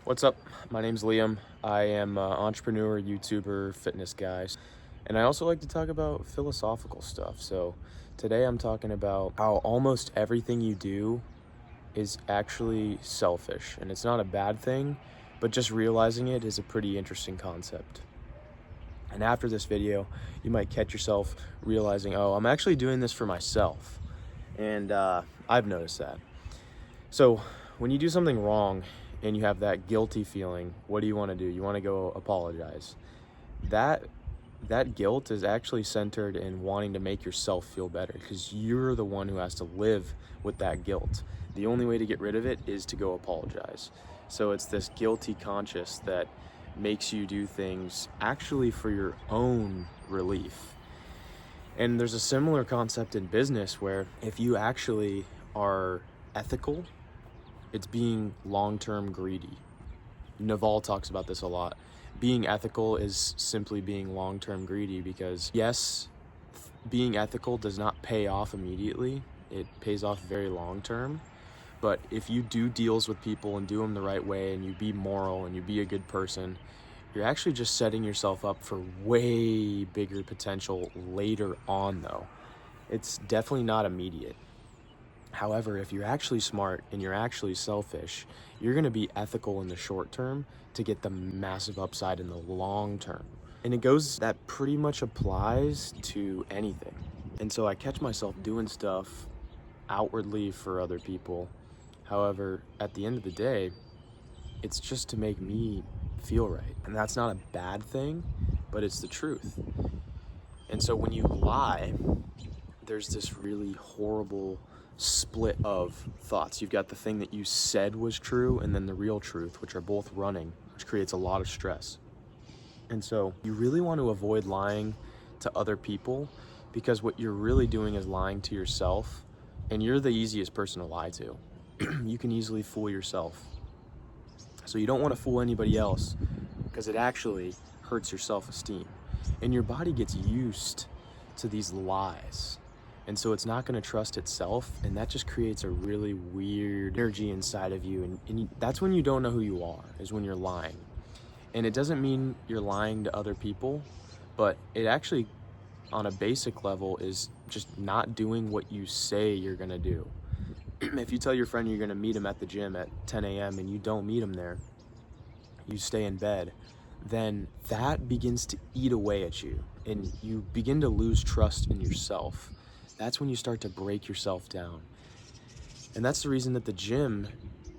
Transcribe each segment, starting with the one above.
What's up? My name's Liam. I am an entrepreneur, YouTuber, fitness guy, and I also like to talk about philosophical stuff. So today I'm talking about how almost everything you do is actually selfish, and it's not a bad thing, but just realizing it is a pretty interesting concept. And after this video, you might catch yourself realizing, oh, I'm actually doing this for myself. And I've noticed that. So when you do something wrong and you have that guilty feeling, what do? You want to go apologize. That guilt is actually centered in wanting to make yourself feel better, because you're the one who has to live with that guilt. The only way to get rid of it is to go apologize. So it's this guilty conscience that makes you do things actually for your own relief. And there's a similar concept in business where if you actually are ethical, it's being long-term greedy. Naval talks about this a lot. Being ethical is simply being long-term greedy, because yes, being ethical does not pay off immediately. It pays off very long-term. But if you do deals with people and do them the right way, and you be moral and you be a good person, you're actually just setting yourself up for way bigger potential later on, though. It's definitely not immediate. However, if you're actually smart and you're actually selfish, you're going to be ethical in the short term to get the massive upside in the long term. And that pretty much applies to anything. And so I catch myself doing stuff outwardly for other people. However, at the end of the day, it's just to make me feel right. And that's not a bad thing, but it's the truth. And so when you lie, there's this really horrible split of thoughts. You've got the thing that you said was true, and then the real truth, which are both running, which creates a lot of stress. And so you really want to avoid lying to other people, because what you're really doing is lying to yourself, and you're the easiest person to lie to. You can easily fool yourself. So you don't want to fool anybody else, because it actually hurts your self-esteem. And your body gets used to these lies. And so it's not going to trust itself, and that just creates a really weird energy inside of you. And that's when you don't know who you are, is when you're lying. And it doesn't mean you're lying to other people, but it actually, on a basic level, is just not doing what you say you're going to do. If you tell your friend you're going to meet him at the gym at 10 a.m. and you don't meet him there, you stay in bed, then that begins to eat away at you, and you begin to lose trust in yourself. That's when you start to break yourself down. And that's the reason that the gym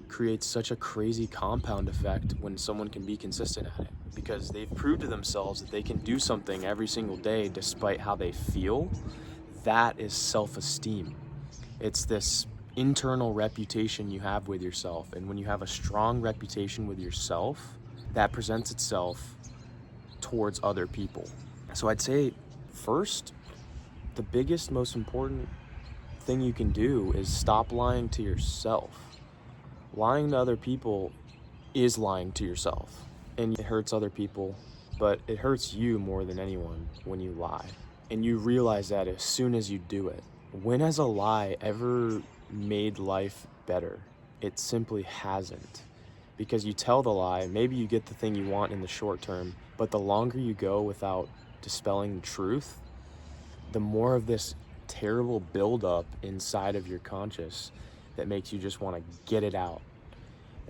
creates such a crazy compound effect when someone can be consistent at it, because they've proved to themselves that they can do something every single day despite how they feel. That is self-esteem. It's this internal reputation you have with yourself. And when you have a strong reputation with yourself, that presents itself towards other people. So I'd say first, the biggest, most important thing you can do is stop lying to yourself. Lying to other people is lying to yourself, and it hurts other people, but it hurts you more than anyone when you lie. And you realize that as soon as you do it. When has a lie ever made life better? It simply hasn't. Because you tell the lie, maybe you get the thing you want in the short term, but the longer you go without dispelling the truth, the more of this terrible buildup inside of your conscious that makes you just want to get it out.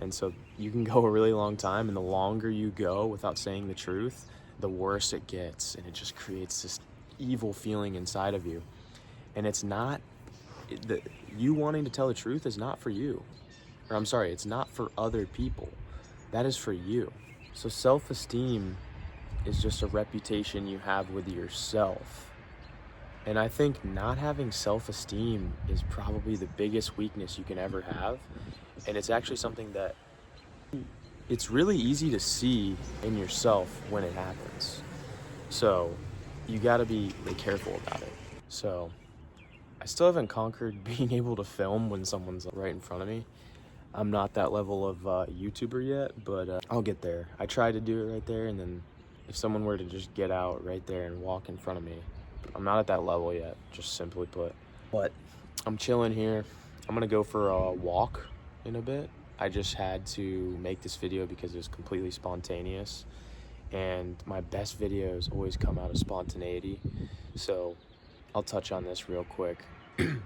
And so you can go a really long time, and the longer you go without saying the truth, the worse it gets, and it just creates this evil feeling inside of you. And you wanting to tell the truth is not for you. Or I'm sorry, it's not for other people. That is for you. So self-esteem is just a reputation you have with yourself. And I think not having self-esteem is probably the biggest weakness you can ever have. And it's actually something that it's really easy to see in yourself when it happens. So you gotta be really careful about it. So I still haven't conquered being able to film when someone's right in front of me. I'm not that level of YouTuber yet, but I'll get there. I try to do it right there, and then if someone were to just get out right there and walk in front of me, I'm not at that level yet, just simply put. But I'm chilling here. I'm gonna go for a walk in a bit, I just had to make this video because it was completely spontaneous, and my best videos always come out of spontaneity. So I'll touch on this real quick.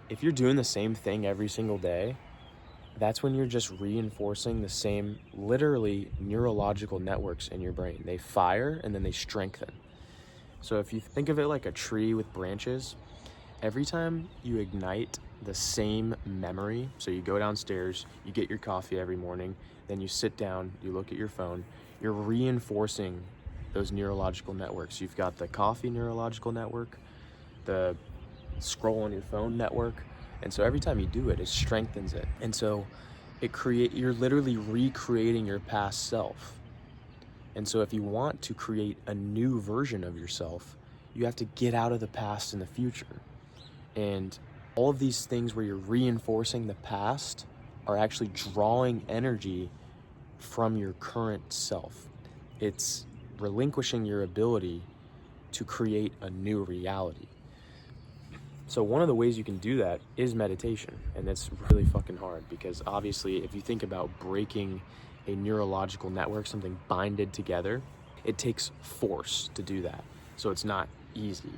If you're doing the same thing every single day, that's when you're just reinforcing the same, literally, neurological networks in your brain. They fire and then they strengthen. So if you think of it like a tree with branches, every time you ignite the same memory, so you go downstairs, you get your coffee every morning, then you sit down, you look at your phone, you're reinforcing those neurological networks. You've got the coffee neurological network, the scroll on your phone network, and so every time you do it, it strengthens it. And so you're literally recreating your past self. And so if you want to create a new version of yourself, you have to get out of the past and the future. And all of these things where you're reinforcing the past are actually drawing energy from your current self. It's relinquishing your ability to create a new reality. So one of the ways you can do that is meditation, and it's really fucking hard because obviously if you think about breaking a neurological network, something binded together, it takes force to do that. So it's not easy.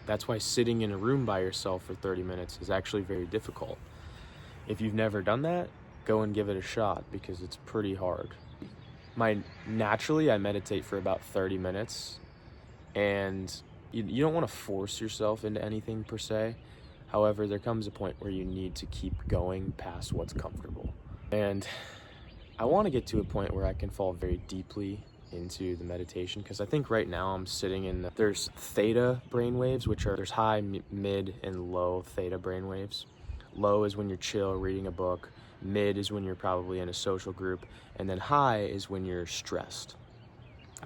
That's why sitting in a room by yourself for 30 minutes is actually very difficult. If you've never done that, go and give it a shot because it's pretty hard. Naturally, I meditate for about 30 minutes, and you don't want to force yourself into anything per se. However, there comes a point where you need to keep going past what's comfortable. And I want to get to a point where I can fall very deeply into the meditation, because I think right now I'm sitting in there's theta brainwaves, there's high, mid, and low theta brainwaves. Low is when you're chill reading a book, mid is when you're probably in a social group, and then high is when you're stressed.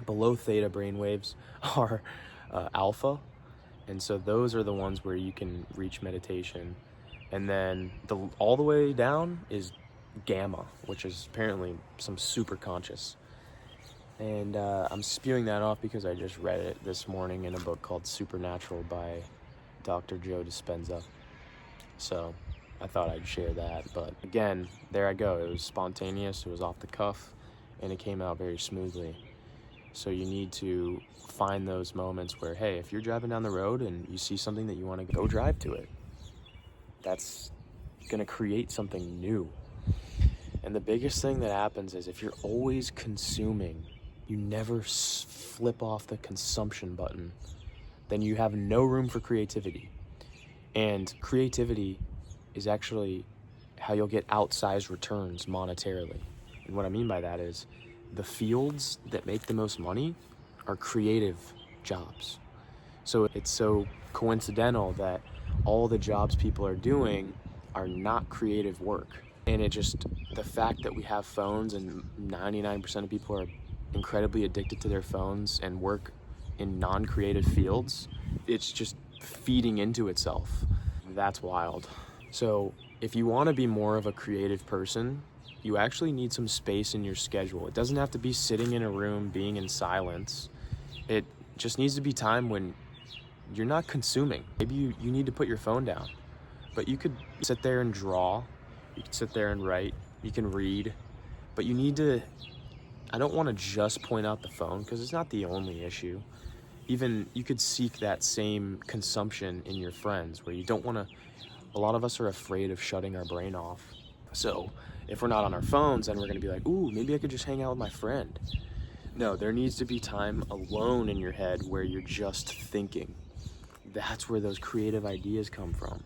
Below theta brainwaves are alpha, and so those are the ones where you can reach meditation. And then all the way down is gamma, which is apparently some super conscious. And I'm spewing that off because I just read it this morning in a book called Supernatural by Dr. Joe Dispenza. So I thought I'd share that. But again, there I go. It was spontaneous, it was off the cuff, and it came out very smoothly. So you need to find those moments where, hey, if you're driving down the road and you see something that you want to go drive to it, that's going to create something new. And the biggest thing that happens is if you're always consuming, you never flip off the consumption button, then you have no room for creativity. And creativity is actually how you'll get outsized returns monetarily. And what I mean by that is the fields that make the most money are creative jobs. So it's so coincidental that all the jobs people are doing are not creative work. And the fact that we have phones and 99% of people are incredibly addicted to their phones and work in non-creative fields, it's just feeding into itself. That's wild. So if you want to be more of a creative person, you actually need some space in your schedule. It doesn't have to be sitting in a room, being in silence. It just needs to be time when you're not consuming. Maybe you need to put your phone down, but you could sit there and draw. You can sit there and write. You can read, but I don't want to just point out the phone because it's not the only issue. Even you could seek that same consumption in your friends where you don't want to. A lot of us are afraid of shutting our brain off. So if we're not on our phones, then we're going to be like, ooh, maybe I could just hang out with my friend. No, there needs to be time alone in your head where you're just thinking. That's where those creative ideas come from.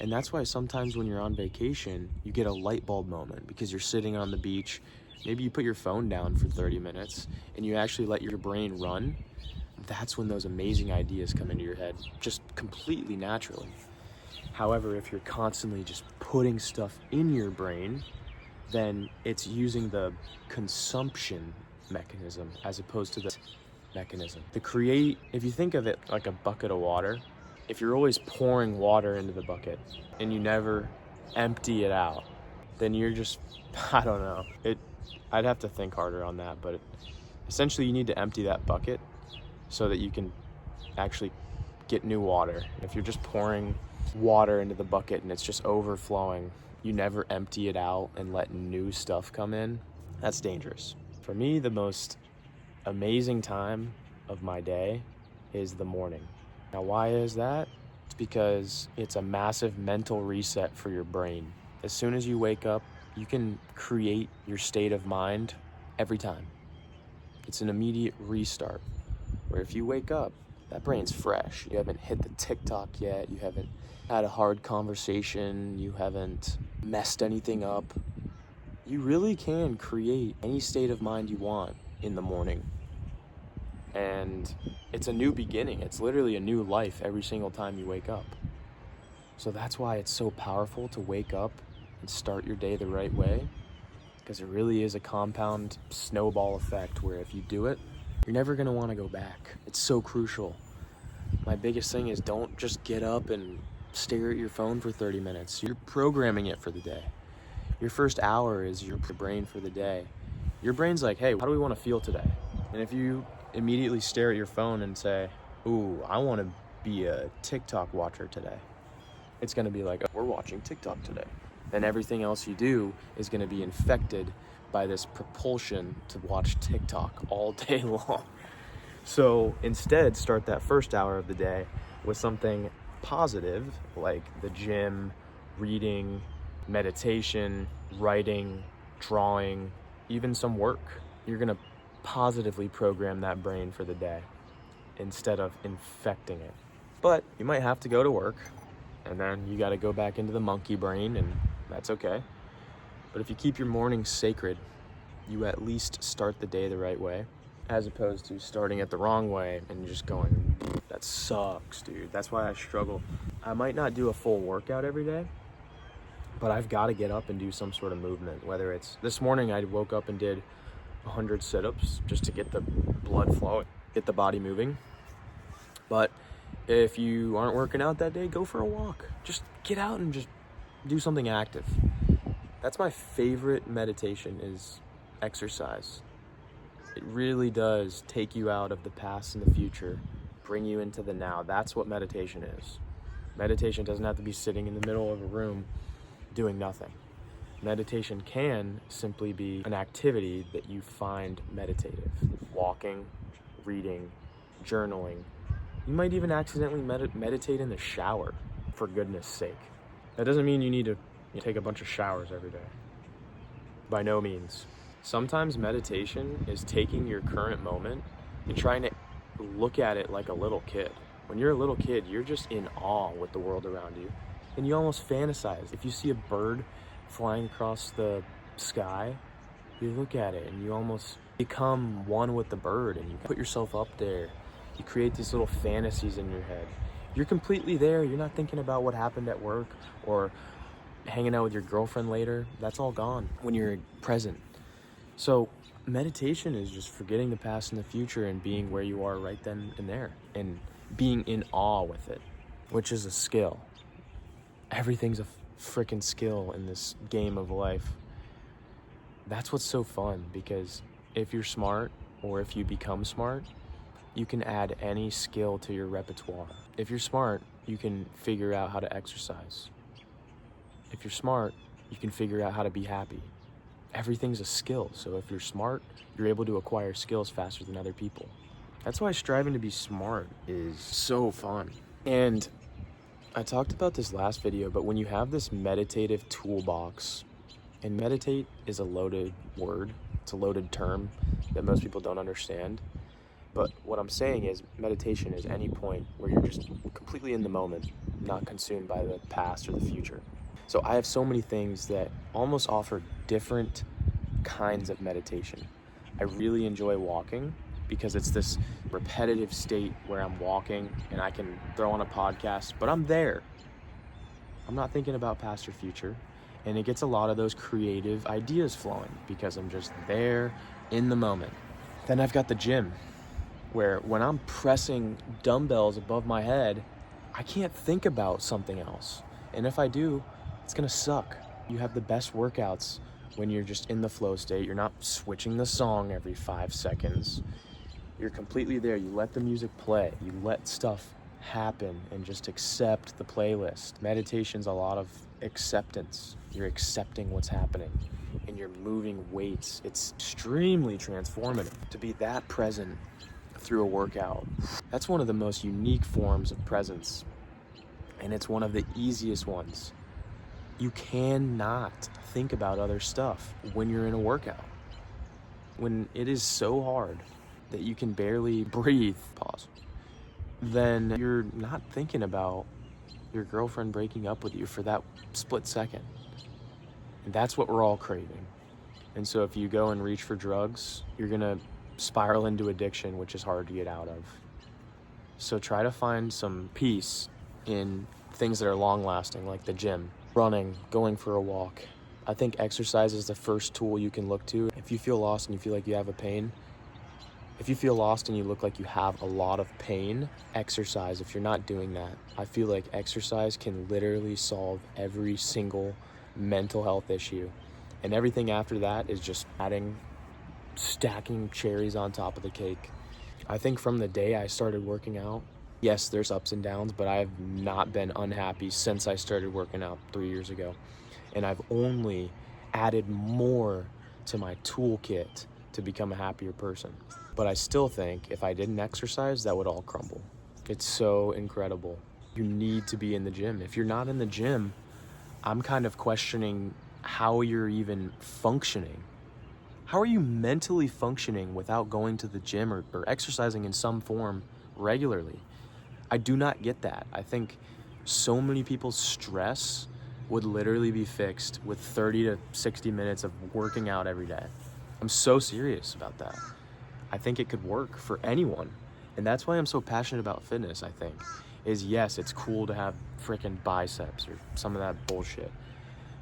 And that's why sometimes when you're on vacation, you get a light bulb moment because you're sitting on the beach. Maybe you put your phone down for 30 minutes and you actually let your brain run. That's when those amazing ideas come into your head, just completely naturally. However, if you're constantly just putting stuff in your brain, then it's using the consumption mechanism as opposed to the mechanism. If you think of it like a bucket of water, if you're always pouring water into the bucket and you never empty it out, then you're just, I don't know. I'd have to think harder on that, but essentially you need to empty that bucket so that you can actually get new water. If you're just pouring water into the bucket and it's just overflowing, you never empty it out and let new stuff come in, that's dangerous. For me, the most amazing time of my day is the morning. Now, why is that? It's because it's a massive mental reset for your brain. As soon as you wake up, you can create your state of mind every time. It's an immediate restart, where if you wake up, that brain's fresh. You haven't hit the TikTok yet. You haven't had a hard conversation. You haven't messed anything up. You really can create any state of mind you want in the morning. And it's a new beginning. It's literally a new life every single time you wake up. So that's why it's so powerful to wake up and start your day the right way, because it really is a compound snowball effect where if you do it, you're never going to want to go back. It's so crucial. My biggest thing is don't just get up and stare at your phone for 30 minutes. You're programming it for the day. Your first hour is your brain for the day. Your brain's like, hey, how do we want to feel today? And if you immediately stare at your phone and say, ooh, I want to be a TikTok watcher today, it's going to be like, oh, we're watching TikTok today. Then everything else you do is going to be infected by this propulsion to watch TikTok all day long. So instead, start that first hour of the day with something positive, like the gym, reading, meditation, writing, drawing, even some work. You're going to positively program that brain for the day instead of infecting it. But you might have to go to work, and then you got to go back into the monkey brain, and that's okay. But if you keep your mornings sacred, you at least start the day the right way, as opposed to starting it the wrong way and just going, that sucks, dude. That's why I struggle. I might not do a full workout every day, but I've got to get up and do some sort of movement. Whether it's this morning, I woke up and did 100 sit-ups just to get the blood flowing, get the body moving. But if you aren't working out that day, go for a walk. Just get out and just do something active. That's my favorite meditation, is exercise. It really does take you out of the past and the future, bring you into the now. That's what meditation is. Meditation doesn't have to be sitting in the middle of a room doing nothing. Meditation can simply be an activity that you find meditative. Walking, reading, journaling. You might even accidentally meditate in the shower, for goodness sake. That doesn't mean you need to take a bunch of showers every day. By no means. Sometimes meditation is taking your current moment and trying to look at it like a little kid. When you're a little kid, you're just in awe with the world around you. And you almost fantasize. If you see a bird flying across the sky, you look at it and you almost become one with the bird, and you put yourself up there. You create these little fantasies in your head. You're completely there. You're not thinking about what happened at work or hanging out with your girlfriend later. That's all gone when you're present. So meditation is just forgetting the past and the future and being where you are right then and there, and being in awe with it, which is a skill. Everything's a freaking skill in this game of life. That's what's so fun, because if you're smart, or if you become smart, you can add any skill to your repertoire. If you're smart, you can figure out how to exercise. If you're smart, you can figure out how to be happy. Everything's a skill. So if you're smart, you're able to acquire skills faster than other people. That's why striving to be smart is so fun. And I talked about this last video, but when you have this meditative toolbox, and meditate is a loaded word, it's a loaded term that most people don't understand. But what I'm saying is meditation is any point where you're just completely in the moment, not consumed by the past or the future. So I have so many things that almost offer different kinds of meditation. I really enjoy walking because it's this repetitive state where I'm walking and I can throw on a podcast, but I'm there. I'm not thinking about past or future. And it gets a lot of those creative ideas flowing because I'm just there in the moment. Then I've got the gym, where when I'm pressing dumbbells above my head, I can't think about something else. And if I do, it's gonna suck. You have the best workouts when you're just in the flow state. You're not switching the song every 5 seconds. You're completely there. You let the music play. You let stuff happen and just accept the playlist. Meditation's a lot of acceptance. You're accepting what's happening and you're moving weights. It's extremely transformative to be that present through a workout. That's one of the most unique forms of presence, and it's one of the easiest ones. You cannot think about other stuff when you're in a workout. When it is so hard that you can barely breathe, pause, then you're not thinking about your girlfriend breaking up with you for that split second. And that's what we're all craving. And so if you go and reach for drugs, you're gonna spiral into addiction, which is hard to get out of. So try to find some peace in things that are long lasting, like the gym, running, going for a walk. I think exercise is the first tool you can look to. If you feel lost and you feel like you have a pain, if you feel lost and you look like you have a lot of pain, exercise. If you're not doing that, I feel like exercise can literally solve every single mental health issue. And everything after that is just stacking cherries on top of the cake. I think from the day I started working out, yes, there's ups and downs, but I have not been unhappy since I started working out 3 years ago. And I've only added more to my toolkit to become a happier person. But I still think if I didn't exercise, that would all crumble. It's so incredible. You need to be in the gym. If you're not in the gym, I'm kind of questioning how you're even functioning. How are you mentally functioning without going to the gym or exercising in some form regularly? I do not get that. I think so many people's stress would literally be fixed with 30 to 60 minutes of working out every day. I'm so serious about that. I think it could work for anyone. And that's why I'm so passionate about fitness, I think. Is yes, it's cool to have freaking biceps or some of that bullshit.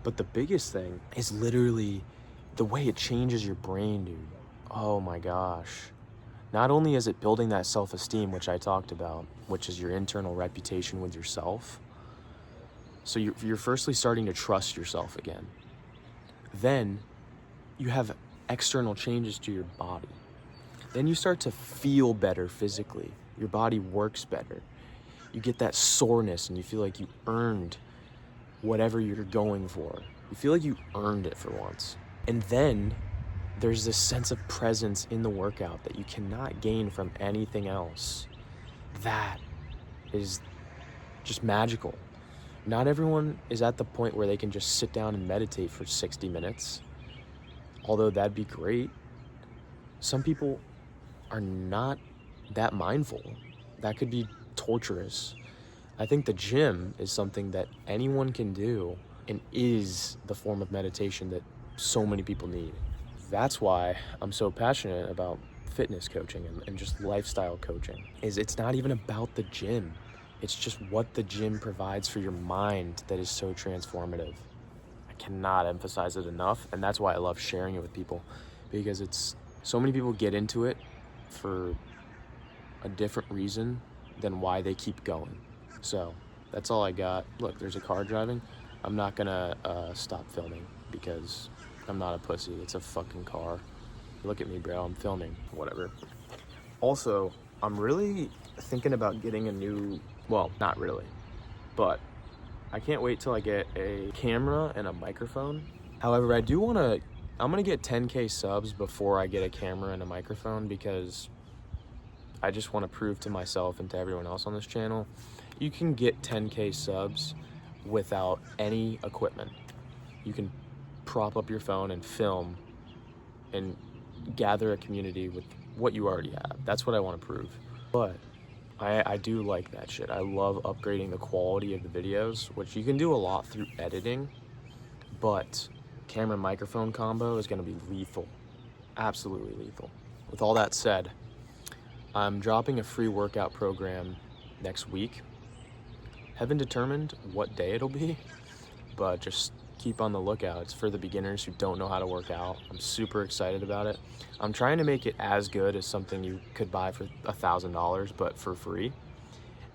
But the biggest thing is literally the way it changes your brain, dude. Oh my gosh. Not only is it building that self-esteem, which I talked about, which is your internal reputation with yourself. So you're firstly starting to trust yourself again. Then you have external changes to your body. Then you start to feel better physically. Your body works better. You get that soreness and you feel like you earned whatever you're going for. You feel like you earned it for once. And then there's this sense of presence in the workout that you cannot gain from anything else. That is just magical. Not everyone is at the point where they can just sit down and meditate for 60 minutes. Although that'd be great. Some people are not that mindful. That could be torturous. I think the gym is something that anyone can do and is the form of meditation that so many people need. That's why I'm so passionate about fitness coaching and just lifestyle coaching. It's not even about the gym. It's just what the gym provides for your mind that is so transformative. I cannot emphasize it enough, and that's why I love sharing it with people, because it's so many people get into it for a different reason than why they keep going. So that's all I got. Look, there's a car driving. I'm not gonna stop filming because I'm not a pussy. It's a fucking car. Look at me, bro. I'm filming. Whatever. Also, I'm really thinking about getting a new, well, not really, but I can't wait till I get a camera and a microphone. However, I'm gonna get 10K subs before I get a camera and a microphone, because I just want to prove to myself and to everyone else on this channel, you can get 10K subs without any equipment. You can prop up your phone and film and gather a community with what you already have. That's what I want to prove. But I do like that shit. I love upgrading the quality of the videos, which you can do a lot through editing, but camera microphone combo is going to be lethal. Absolutely lethal. With all that said, I'm dropping a free workout program next week. Haven't determined what day it'll be, but just keep on the lookout. It's for the beginners who don't know how to work out. I'm super excited about it. I'm trying to make it as good as something you could buy for $1,000, but for free.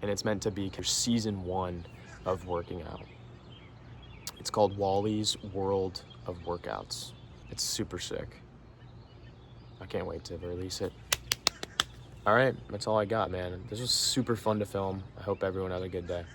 And it's meant to be your season 1 of working out. It's called Wally's World of Workouts. It's super sick. I can't wait to release it. All right, that's all I got, man. This was super fun to film. I hope everyone had a good day.